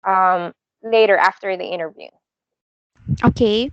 um, later after the interview. Okay.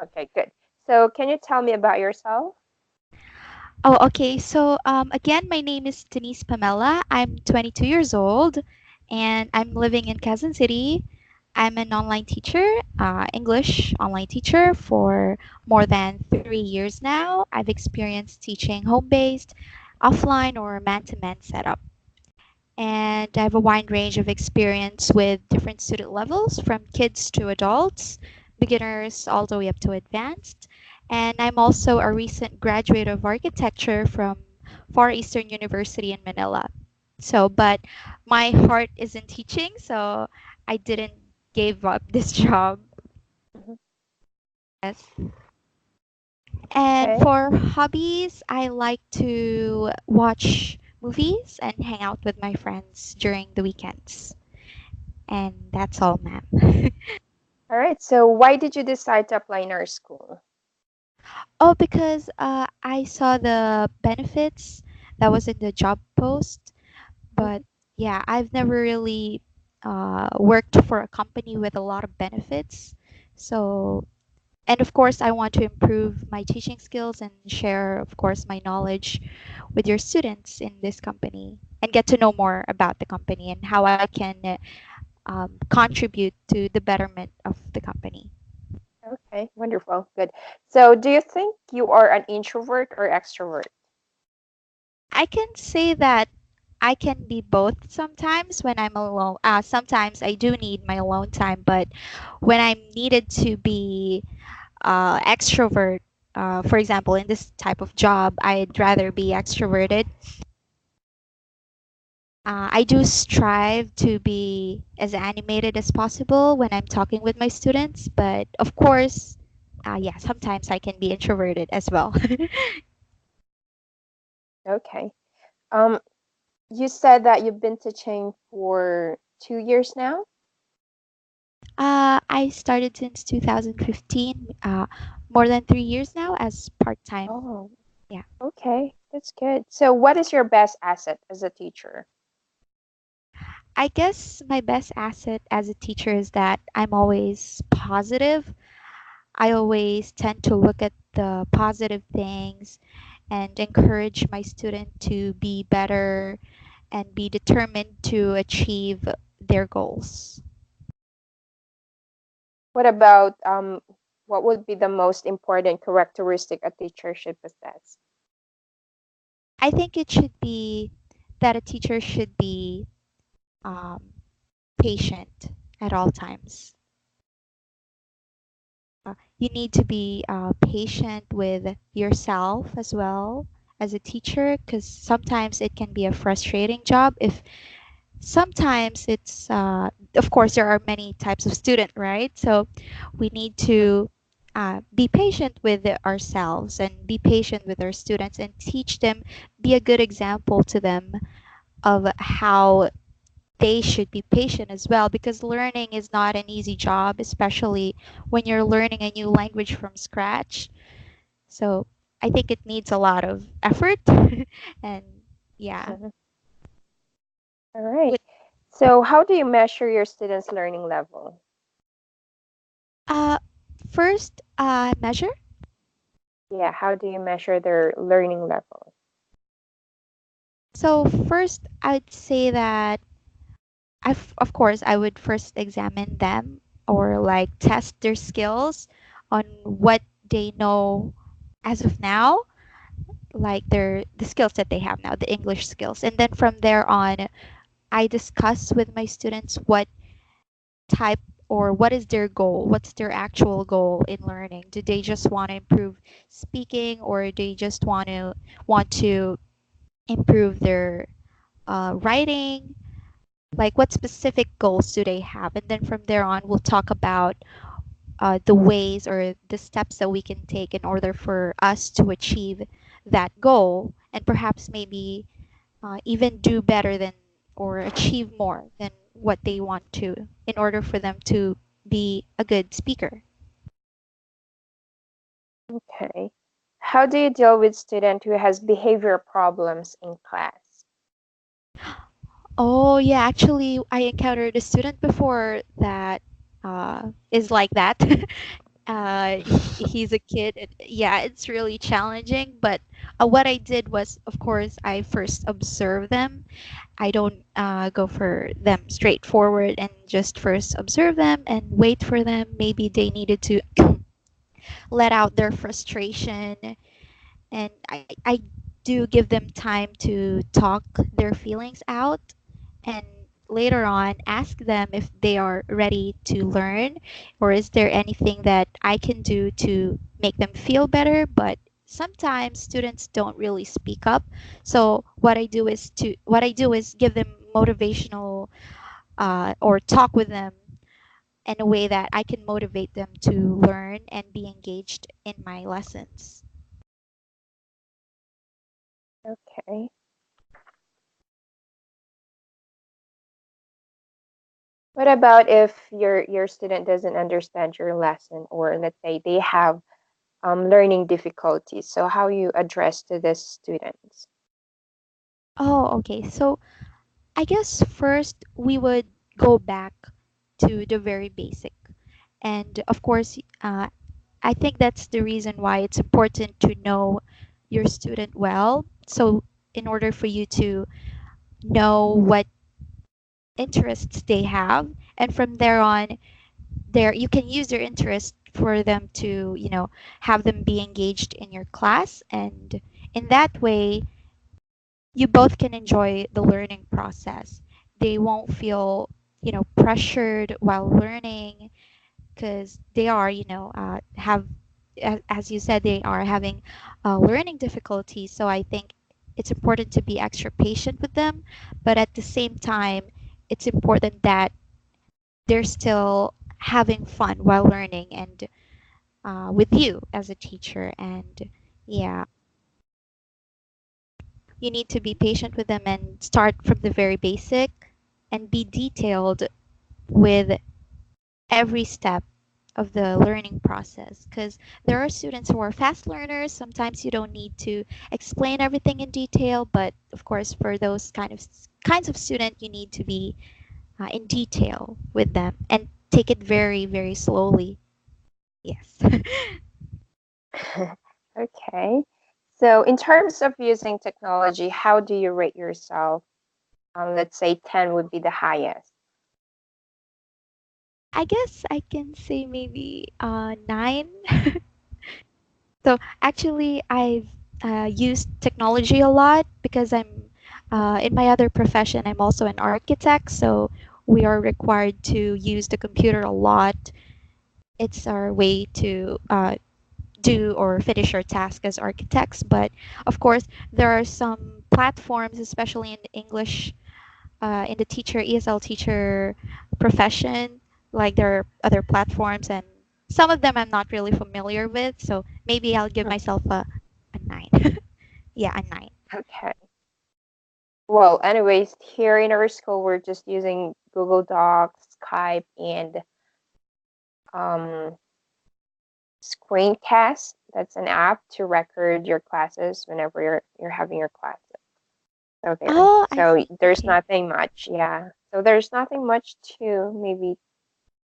Okay, good. So, can you tell me about yourself? Oh, okay. So, again, my name is Denise Pamela. I'm 22 years old and I'm living in Quezon City. I'm an online teacher, English online teacher for more than 3 years now. I've experienced teaching home based, offline, or man to man setup. And I have a wide range of experience with different student levels from kids to adults, beginners all the way up to advanced. And I'm also a recent graduate of architecture from Far Eastern University in Manila. So, but my heart is in teaching, so I didn't give up this job. Mhm. Yes. And Okay. for hobbies, I like to watch movies and hang out with my friends during the weekends. And that's all, ma'am. All right. So, why did you decide to apply in our school? Oh, because I saw the benefits that was in the job post, but Mhm. yeah, I've never really worked for a company with a lot of benefits. So, and of course, I want to improve my teaching skills and share, of course, my knowledge with your students in this company and get to know more about the company and how I can contribute to the betterment of the company. Okay, wonderful. Good. So, do you think you are an introvert or extrovert? I can say that I can be both sometimes when I'm alone. Sometimes I do need my alone time, but when I'm needed to be extrovert, for example, in this type of job, I'd rather be extroverted. I do strive to be as animated as possible when I'm talking with my students, but of course, yeah, sometimes I can be introverted as well. Okay. Um, you said that you've been teaching for 2 years now? I started since 2015, more than 3 years now as part time. Oh, Yeah. okay. That's good. So, what is your best asset as a teacher? I guess my best asset as a teacher is that I'm always positive. I always tend to look at the positive things and encourage my student to be better and be determined to achieve their goals. What about what would be the most important characteristic a teacher should possess? I think it should be that a teacher should be um, patient at all times. You need to be patient with yourself as well as a teacher because sometimes it can be a frustrating job if sometimes it's of course there are many types of student, right? So we need Mhm. to be patient with ourselves and be patient with our students and teach them, be a good example to them of how they should be patient as well because learning is not an easy job, especially when you're learning a new language from scratch. So I think it needs a lot of effort and yeah. Mhm. All right. With So, how do you measure your students' learning level? uh first measure. Yeah, how do you measure their learning level? So first I'd say that of course I would first examine them or like test their skills on what they know as of now, like the skills that they have now, the English skills. And then from there on, I discuss with my students what type or what is their goal, what's their actual goal in learning. Do they just want to improve speaking or they just want to improve their writing? Like what specific goals do they have? And then from there on, we'll talk about the ways or the steps that we can take in order for us to achieve that goal and perhaps maybe even do better than or achieve more than what they want to in order for them to be a good speaker. Okay. How do you deal with student who has behavior problems in class? Oh, yeah, actually, I encountered a student before that is like that. He's a kid. Yeah, it's really challenging, but what I did was, of course, I first observe them. I don't go for them straightforward and just first observe them and wait for them. Maybe they needed to let out their frustration, and I do give them time to talk their feelings out, and later on ask them if they are ready to learn, or is there anything that I can do to make them feel better. But sometimes students don't really speak up, so what I do is give them motivational or talk with them in a way that I can motivate them to learn and be engaged in my lessons. Okay. What about if your student doesn't understand your lesson, or let's say they have learning difficulties? So how you address to these students? Oh, okay. So I guess first we would go back to the very basic. And of course, I think that's the reason why it's important to know your student well. So, in order for you to know what interests they have, and from there on, there you can use their interest for them to, have them be engaged in your class, and in that way, you both can enjoy the learning process. They won't feel, pressured while learning, because they are, have, as you said, they are having learning difficulties. So I think it's important to be extra patient with them, but at the same time, it's important that they're still having fun while learning and with you as a teacher. And yeah, you need to be patient with them and start from the very basic and be detailed with every step of the learning process, because there are students who are fast learners. Sometimes you don't need to explain everything in detail, but of course for those kinds of student, you need to be in detail with them and take it very, very slowly. Yes. Okay. So in terms of using technology, how do you rate yourself? Let's say 10 would be the highest. I guess I can say maybe 9. So actually, I've used technology a lot because I'm in my other profession. I'm also an architect, so we are required to use the computer a lot. It's our way to do or finish our task as architects. But of course, there are some platforms, especially in English, in the ESL teacher profession. Like there are other platforms, and some of them I'm not really familiar with. So maybe I'll give Hmm. myself a 9. Yeah, a 9. Okay. Well, anyways, here in our school, we're just using Google Docs, Skype, and um, Screencast. That's an app to record your classes whenever you're having your classes. So there. Oh, I So see. there's Okay. nothing much. Yeah. So there's nothing much to maybe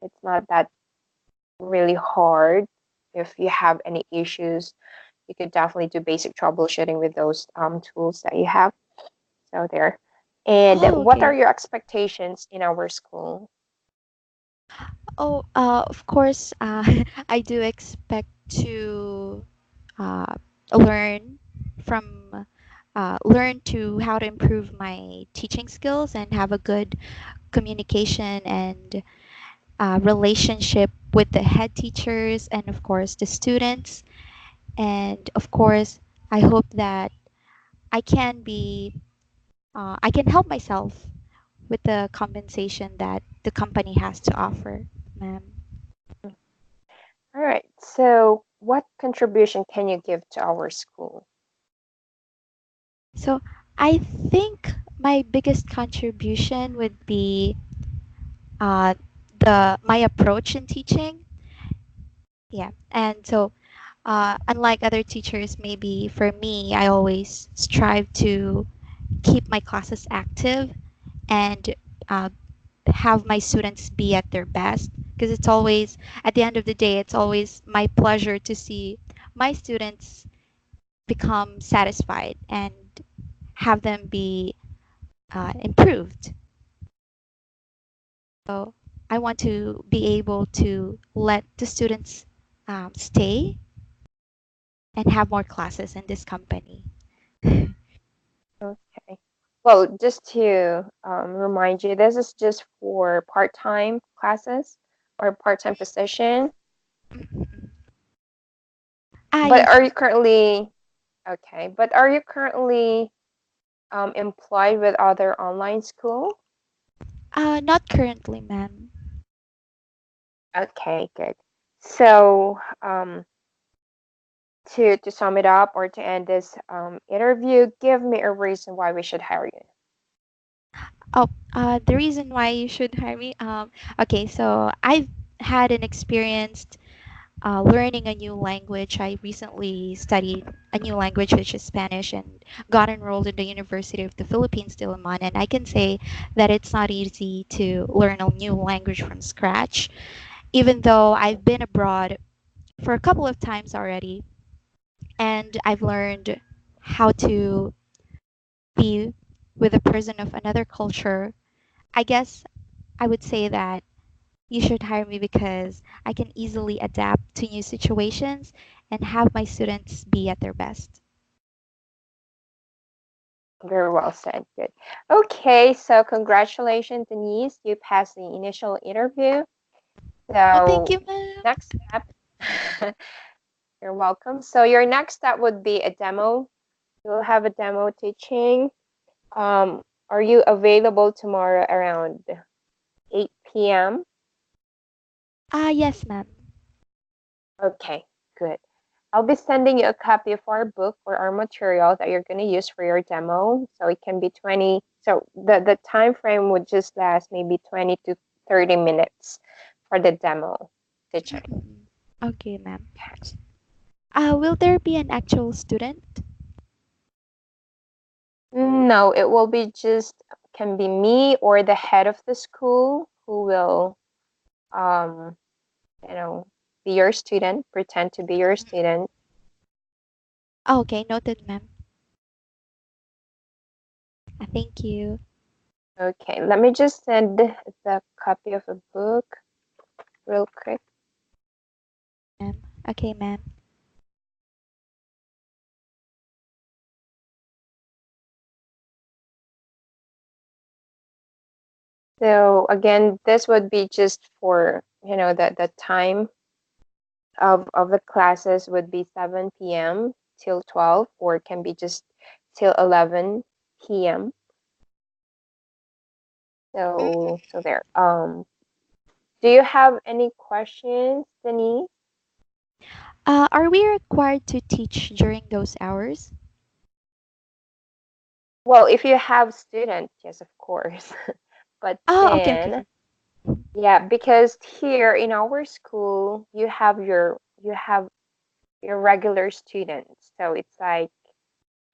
it's not that really hard. If you have any issues, you could definitely do basic troubleshooting with those tools that you have. So there. And Oh, what are okay. your expectations in our school? Oh, of course, I do expect to uh, learn from learn to how to improve my teaching skills and have a good communication and relationship with the head teachers and of course the students. And of course, I hope that I can help myself with the compensation that the company has to offer, ma'am. All right. So what contribution can you give to our school? So I think my biggest contribution would be uh, the my approach in teaching. Yeah, and so unlike other teachers, maybe for me, I always strive to keep my classes active and uh, have my students be at their best, because it's always, at the end of the day, it's always my pleasure to see my students become satisfied and have them be improved. So I want to be able to let the students stay and have more classes in this company. Okay. Well, just to remind you, this is just for part-time classes or part-time position. But Yes, are ma'am. you currently okay? But are you currently employed with other online school? Not currently, ma'am. Okay, good. So, to sum it up or to end this interview, give me a reason why we should hire you. Oh, the reason why you should hire me. Okay, so I've had an experience learning a new language. I recently studied a new language, which is Spanish, and got enrolled in the University of the Philippines, Diliman. And I can say that it's not easy to learn a new language from scratch, even though I've been abroad for a couple of times already, and I've learned how to be with a person of another culture. I guess I would say that you should hire me because I can easily adapt to new situations and have my students be at their best. Very well said. Good. Okay, so congratulations, Denise. You passed the initial interview. Oh, thank So you, ma'am. next step, you're welcome. So your next step would be a demo. You'll have a demo teaching. Are you available tomorrow around 8 p.m.? Yes, ma'am. Okay, good. I'll be sending you a copy of our book or our material that you're going to use for your demo. So it can be 20. So the time frame would just last maybe 20 to 30 minutes for the demo teaching. Mm-mm. Okay, ma'am. Will there be an actual student? No, it will be just can be me or the head of the school who will um you know be your student, pretend to be your student. Okay, noted, ma'am. Thank you, Okay, let me just send the copy of the book real quick. ma'am. Okay, ma'am. So again, this would be just for, the time of the classes would be 7 p.m. till 12, or it can be just till 11 p.m. So there. Do you have any questions, Denise? Are we required to teach during those hours? Well, if you have students, yes, of course. But Oh, okay, okay, then, okay. yeah, because here in our school, you have your regular students. So it's like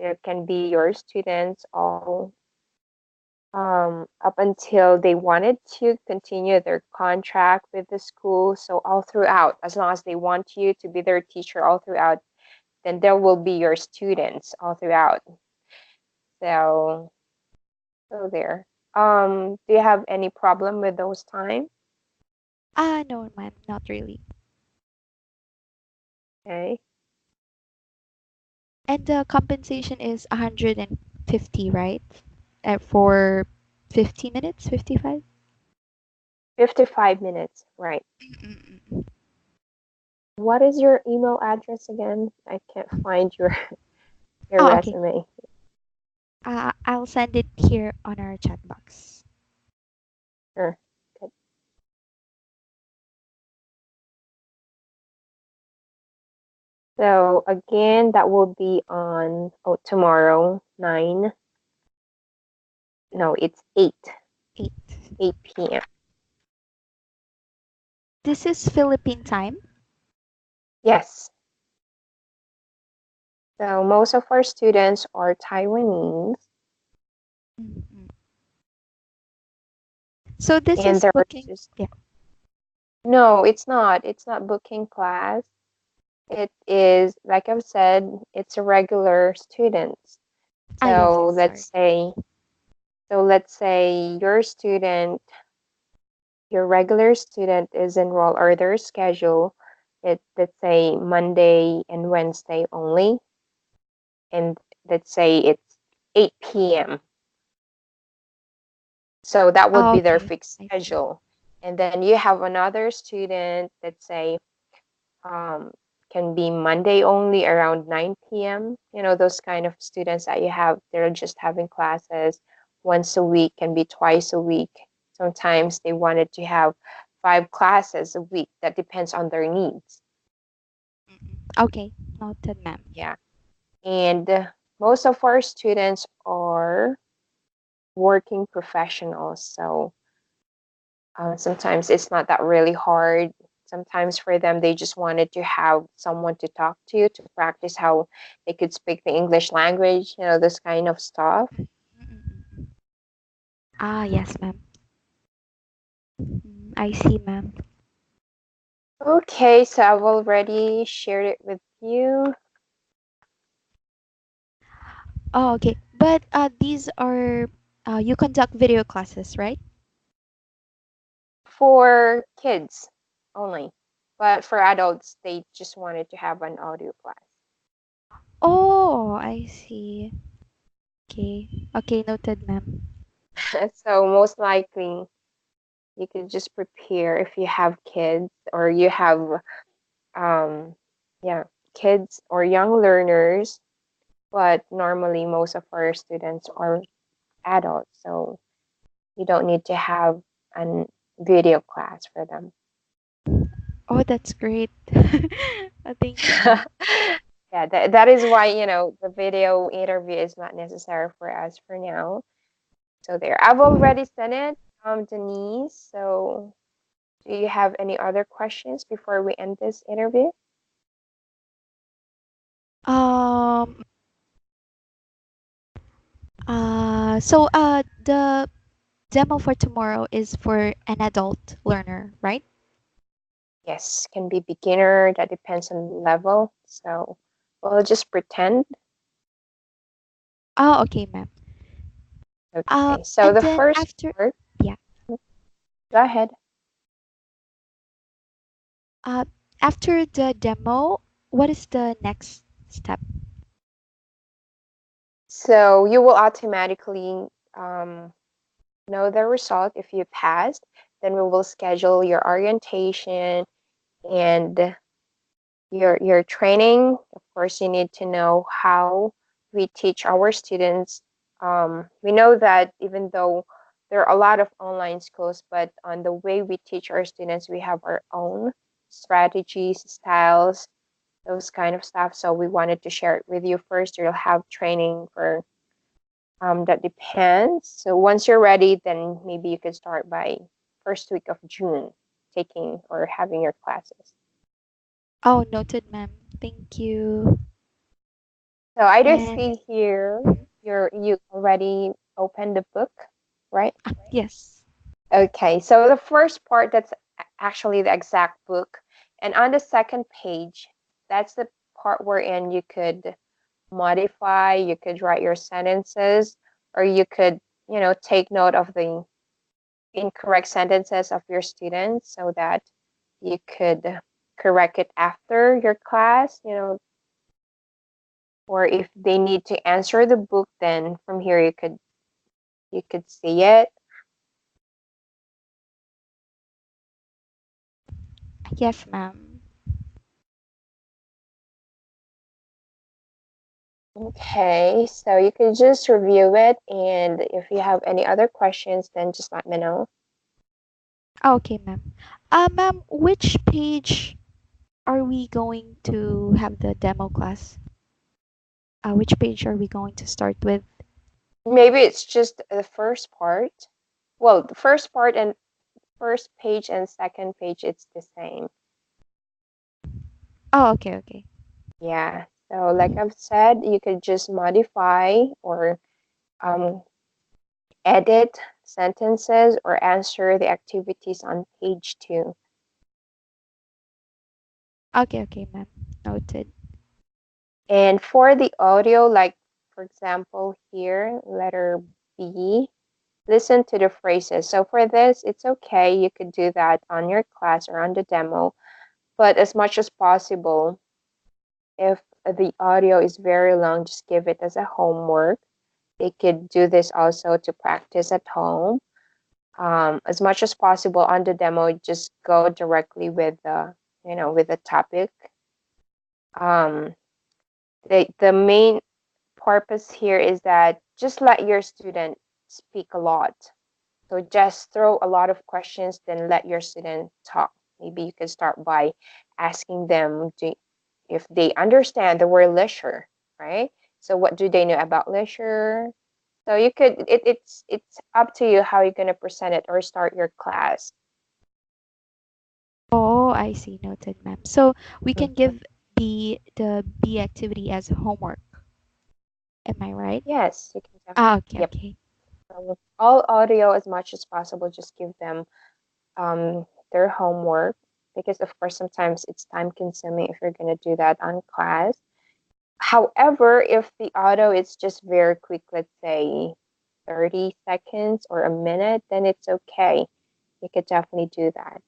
there can be your students all up until they wanted to continue their contract with the school. So all throughout, as long as they want you to be their teacher all throughout, then there will be your students all throughout. So so there. Do you have any problem with those times? No, ma'am, not really. Okay. And the compensation is 150, right? For 50 minutes, 55? 55 minutes, right. Mm-mm. What is your email address again? I can't find your Oh, okay. resume. I'll send it here on our chat box. Sure. Good. So again, that will be on tomorrow, 9. No, it's 8, 8. 8 p.m. This is Philippine time. Yes. So most of our students are Taiwanese. Mm-mm. So this And is there are booking. just Yeah. no, it's not. It's not booking class. It is, like I've said, it's a regular students. Ah, yes, So yes. Sorry. let's say your regular student is enrolled or their schedule, let's say Monday and Wednesday only, and let's say it's 8 p.m. So that would Oh, be their okay. fixed I see. schedule. And then you have another student, let's say, um, can be Monday only around 9 p.m. You know, those kind of students that you have, they're just having classes once a week, can be twice a week. Sometimes they wanted to have 5 classes a week. That depends on their needs. Mm-mm. Okay, noted, ma'am. Yeah. And most of our students are working professionals. So sometimes it's not that really hard. Sometimes for them, they just wanted to have someone to talk to practice how they could speak the English language, you know, this kind of stuff. Mm-mm. Ah, yes, ma'am. I see, ma'am. Okay, so I've already shared it with you. Oh, okay. But these are you conduct video classes, right? For kids only, but for adults, they just wanted to have an audio class. Oh, I see. Okay. Okay, noted, ma'am. So most likely, you could just prepare if you have kids or you have um, yeah, kids or young learners, but normally most of our students are adults, so you don't need to have a video class for them. Oh, that's great. Thank you, ma'am. Yeah, that is why, you know, the video interview is not necessary for us for now. So there, I've already sent it, Denise. So do you have any other questions before we end this interview? Um. The demo for tomorrow is for an adult learner, right? Yes, can be beginner. That depends on the level. So we'll just pretend. Oh, okay, ma'am. Okay, so And the then first after, part, yeah. go ahead. Uh, After the demo, what is the next step? So you will automatically um, know the result if you passed. Then we will schedule your orientation and your training. Of course, you need to know how we teach our students. We know that even though there are a lot of online schools, but on the way we teach our students, we have our own strategies, styles, those kind of stuff. So we wanted to share it with you first. You'll have training for that depends. So once you're ready, then maybe you could start by first week of June taking or having your classes. Oh, noted, ma'am. Thank you. So I just And see here you already opened the book, right? yes. Okay, so the first part that's actually the exact book, and on the second page, that's the part wherein you could modify, you could write your sentences, or you could, you know, take note of the incorrect sentences of your students so that you could correct it after your class, you know, or if they need to answer the book, then from here you could see it. Yes, ma'am. Okay, so you could just review it, and if you have any other questions, then just let me know. Okay, ma'am. Ma'am, which page are we going to have the demo class? Which page are we going to start with? Maybe it's just the first part. Well, the first part and first page and second page, it's the same. Oh, okay, okay. Yeah. So like I've said, you could just modify or um, edit sentences or answer the activities on page 2. Okay, okay, ma'am. Noted. And for the audio, like for example here, letter B, listen to the phrases. So for this, it's okay. You could do that on your class or on the demo. But as much as possible, if the audio is very long, just give it as a homework. They could do this also to practice at home. As much as possible on the demo, just go directly with with the topic. Um, the main purpose here is that just let your student speak a lot. So just throw a lot of questions, then let your student talk. Maybe you can start by asking them if they understand the word leisure, right? So what do they know about leisure? So you could it's up to you how you're gonna present it or start your class. Oh, I see. Noted, ma'am. So we can Mhm. give the B activity as homework. Am I right? Yes, you can Ah, definitely. okay, Yep. okay. So all audio as much as possible. Just give them their homework because of course sometimes it's time consuming if you're gonna do that on class. However, if the audio is just very quick, let's say 30 seconds or a minute, then it's okay. You could definitely do that.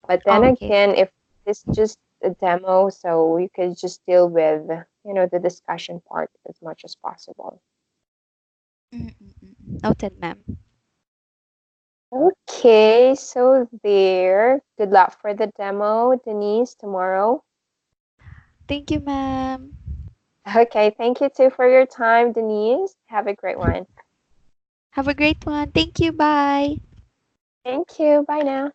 But then Okay. again, if it's just a demo, so you could just deal with, the discussion part as much as possible. Noted, ma'am. Okay, so there. Good luck for the demo, Denise, tomorrow. Thank you, ma'am. Okay, thank you too for your time, Denise. Have a great one. Have a great one. Thank you. Bye. Thank you. Bye now.